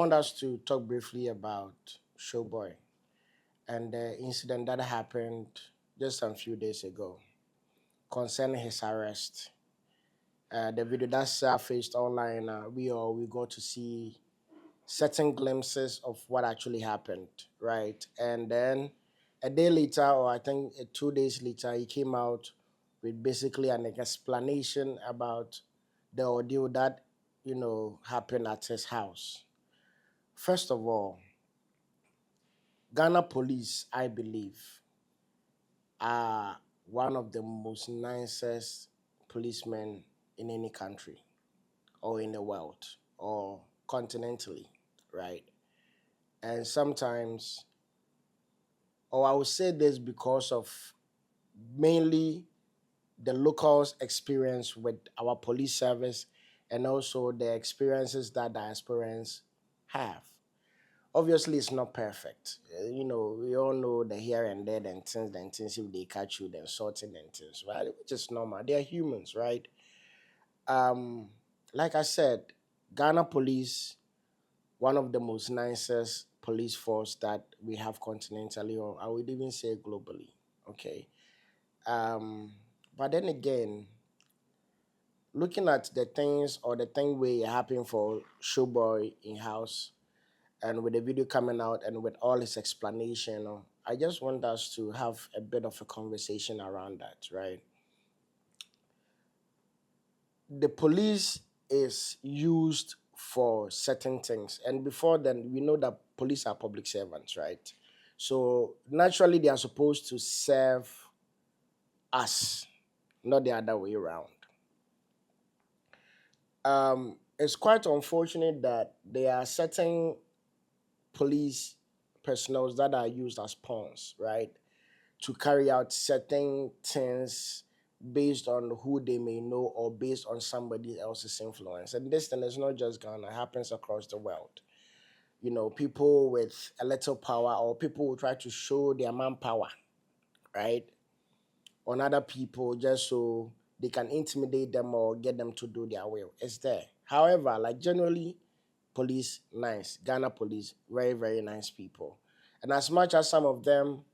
want us to talk briefly about Showboy and the incident that happened just a few days ago concerning his arrest. The video that surfaced online, we got to see certain glimpses of what actually happened, right? And then a day later, or I think 2 days later, he came out with basically an explanation about the ordeal that happened at his house. First of all, Ghana police, I believe, are one of the most nicest policemen in any country or in the world or continentally, right? And sometimes, or I would say this because of mainly the locals' experience with our police service and also the experiences that diasporans have. Obviously, it's not perfect. We all know the here and there, then things, if they catch you, then sorting and things, right? Which is normal. They are humans, right? Um, like I said, Ghana police, one of the most nicest police force that we have continentally, or I would even say globally. Okay. Um, but then again, looking at the things or the thing where happened for Showboy in house and with the video coming out and with all his explanation, I just want us to have a bit of a conversation around that, right? The police is used for certain things, and before then, we know that police are public servants, right? So naturally, they are supposed to serve us, not the other way around. It's quite unfortunate that there are certain police personnel that are used as pawns, right, to carry out certain things based on who they may know or based on somebody else's influence. And this thing is not just Ghana, it happens across the world. People with a little power or people who try to show their manpower, right, on other people just so they can intimidate them or get them to do their will. It's there. However, like generally, police, nice. Ghana police, very, very nice people. And as much as some of them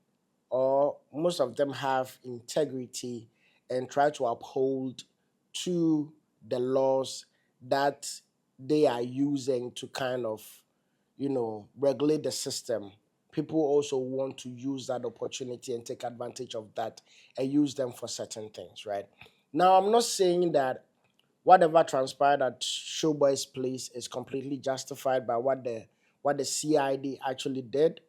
or most of them have integrity and try to uphold to the laws that they are using to kind of, regulate the system, people also want to use that opportunity and take advantage of that and use them for certain things, right? Now, I'm not saying that whatever transpired at Showboy's place is completely justified by what the CID actually did.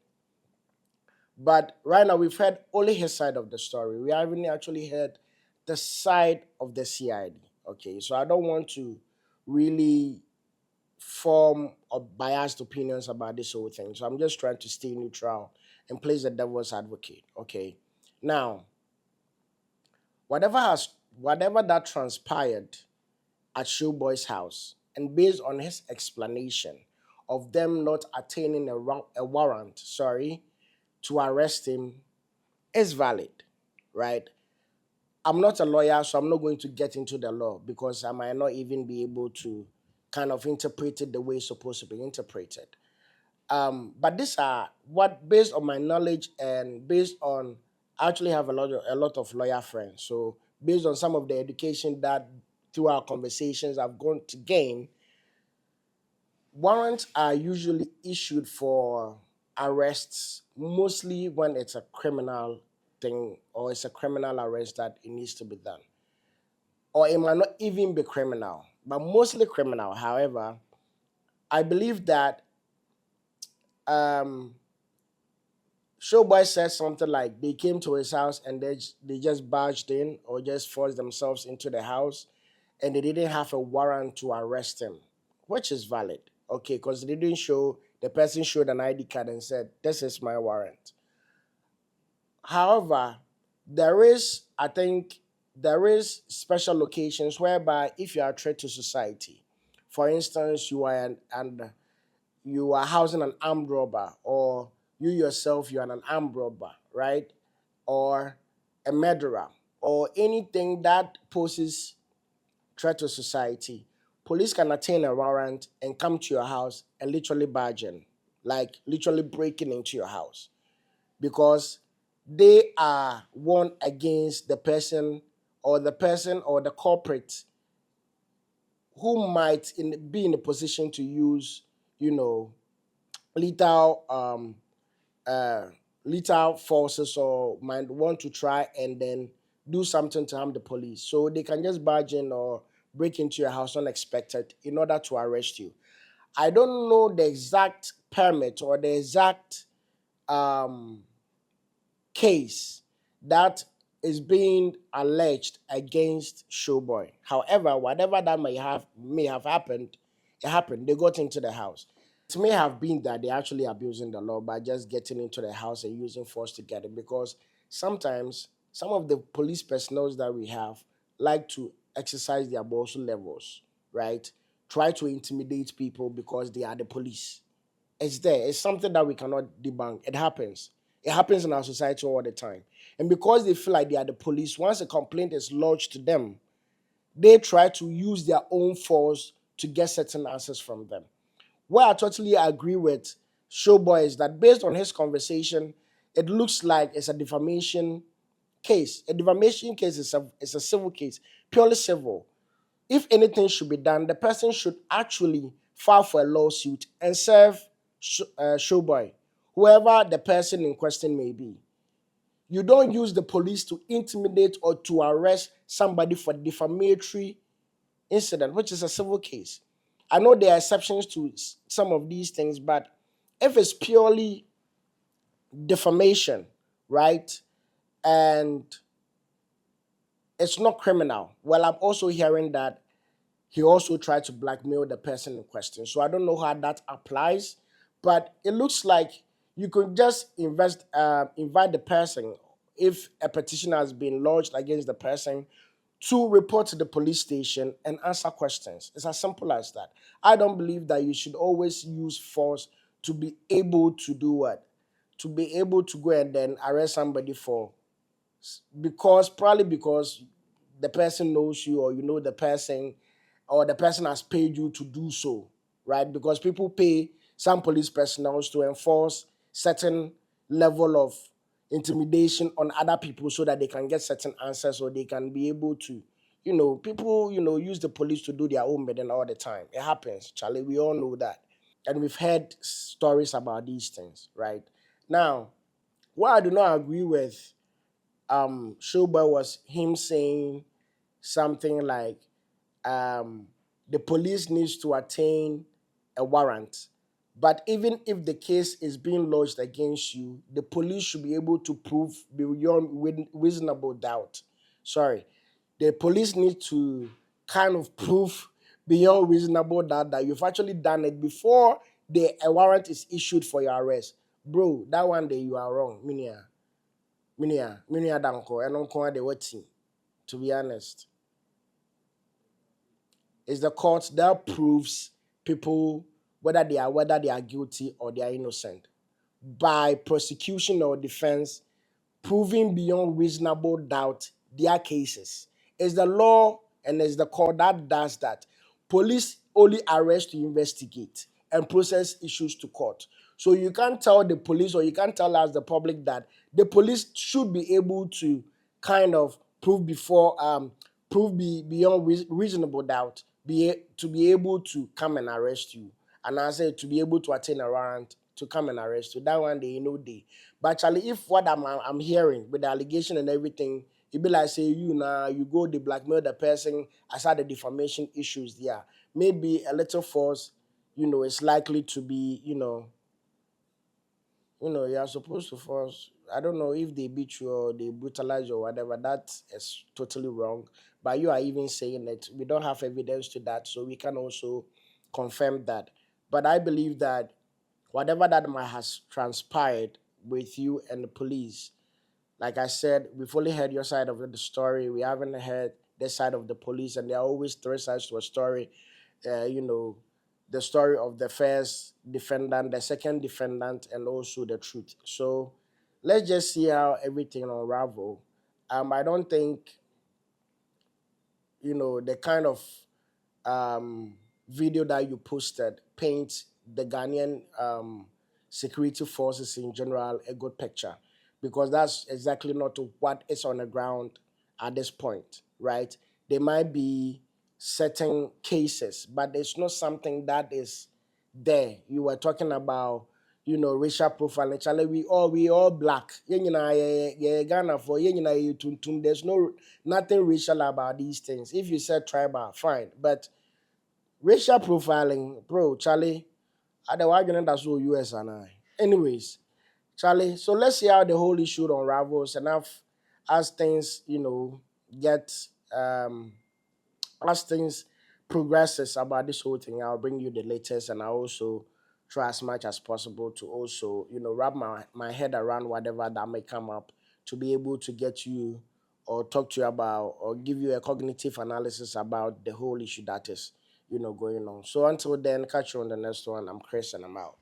But right now we've heard only his side of the story. We haven't actually heard the side of the CID. Okay, so I don't want to really form or biased opinions about this whole thing. So I'm just trying to stay neutral and play the devil's advocate. Okay. Now, whatever that transpired at Showboy's house, and based on his explanation of them not attaining a warrant, to arrest him is valid, right? I'm not a lawyer, so I'm not going to get into the law because I might not even be able to kind of interpret it the way it's supposed to be interpreted. But these are what, based on my knowledge and based on, I actually have a lot of lawyer friends. So based on some of the education that through our conversations I've gone to gain, warrants are usually issued for arrests, mostly when it's a criminal thing or it's a criminal arrest that it needs to be done. Or it might not even be criminal, but mostly criminal. However, I believe that um, Showboy said something like they came to his house and they just barged in or just forced themselves into the house and they didn't have a warrant to arrest him, which is valid, okay, because they didn't show, the person showed an ID card and said, this is my warrant. However, I think, there is special locations whereby if you are a threat to society, for instance, you are housing an armed robber, or you yourself, you are an armed robber, right? Or a murderer, or anything that poses threat to society, police can attain a warrant and come to your house and literally barge in, like literally breaking into your house, because they are one against the person or the culprit who might be in a position to use, you know, lethal uh, lethal forces, or might want to try and then do something to harm the police. So they can just barge in or break into your house unexpected in order to arrest you. I don't know the exact permit or the exact um, case that is being alleged against Showboy. However, whatever that may have happened, it happened. They got into the house. It may have been that they're actually abusing the law by just getting into the house and using force to get it, because sometimes some of the police personnel that we have like to exercise their boss levels, right? Try to intimidate people because they are the police. It's there. It's something that we cannot debunk. It happens. It happens in our society all the time. And because they feel like they are the police, once a complaint is lodged to them, they try to use their own force to get certain answers from them. Where I totally agree with Showboy is that based on his conversation, it looks like it's a defamation case. A defamation case is a civil case, purely civil. If anything should be done, the person should actually file for a lawsuit and serve Showboy, whoever the person in question may be. You don't use the police to intimidate or to arrest somebody for defamatory incident, which is a civil case. I know there are exceptions to some of these things, but if it's purely defamation, right, and it's not criminal, well, I'm also hearing that he also tried to blackmail the person in question. So I don't know how that applies, but it looks like you could just invite the person, if a petition has been lodged against the person, to report to the police station and answer questions. It's as simple as that. I don't believe that you should always use force to be able to do what? To be able to go and then arrest somebody for, because the person knows you, or you know the person, or the person has paid you to do so, right? Because people pay some police personnel to enforce certain level of intimidation on other people so that they can get certain answers, or they can be able to, people, use the police to do their own bidding all the time. It happens, Charlie. We all know that. And we've heard stories about these things, right? Now, what I do not agree with Showboy was him saying something like, um, the police needs to attain a warrant. But even if the case is being lodged against you, the police should be able to prove beyond reasonable doubt. Sorry, the police need to kind of prove beyond reasonable doubt that you've actually done it before a warrant is issued for your arrest. Bro, that one day you are wrong. Minia danko, and unko de wati. To be honest, it's the court that proves people whether they are guilty or they are innocent by prosecution or defense, proving beyond reasonable doubt their cases. It's the law and it's the court that does that. Police only arrest to investigate and process issues to court. So you can't tell the police, or you can't tell us, the public, that the police should be able to kind of beyond reasonable doubt, to be able to come and arrest you, and I say to be able to attain a warrant to come and arrest you. That one day, they. But actually, if what I'm hearing with the allegation and everything, it be like say you now you go they blackmail the person, aside the defamation issues there. Maybe a little force, is likely to be, you're supposed to force. I don't know if they beat you or they brutalize you or whatever. That is totally wrong. But you are even saying that we don't have evidence to that, so we can also confirm that. But I believe that whatever that might has transpired with you and the police, like I said, we've only heard your side of the story. We haven't heard the side of the police, and there are always three sides to a story. Uh, you know, the story of the first defendant, the second defendant, and also the truth. So let's just see how everything unravel. I don't think the kind of video that you posted paint the Ghanaian security forces in general a good picture, because that's exactly not what is on the ground at this point, right? There might be certain cases, but it's not something that is there. You were talking about, racial profiling. Actually, we all black. Yeah, Ghana for there's nothing racial about these things. If you said tribal, fine, but racial profiling, bro, Charlie, I don't want that's all US and I. Anyways, Charlie, so let's see how the whole issue unravels, and as things, get as things progresses about this whole thing, I'll bring you the latest, and I also try as much as possible to also, wrap my head around whatever that may come up, to be able to get you or talk to you about or give you a cognitive analysis about the whole issue that is, going on. So until then, catch you on the next one. I'm Chris and I'm out.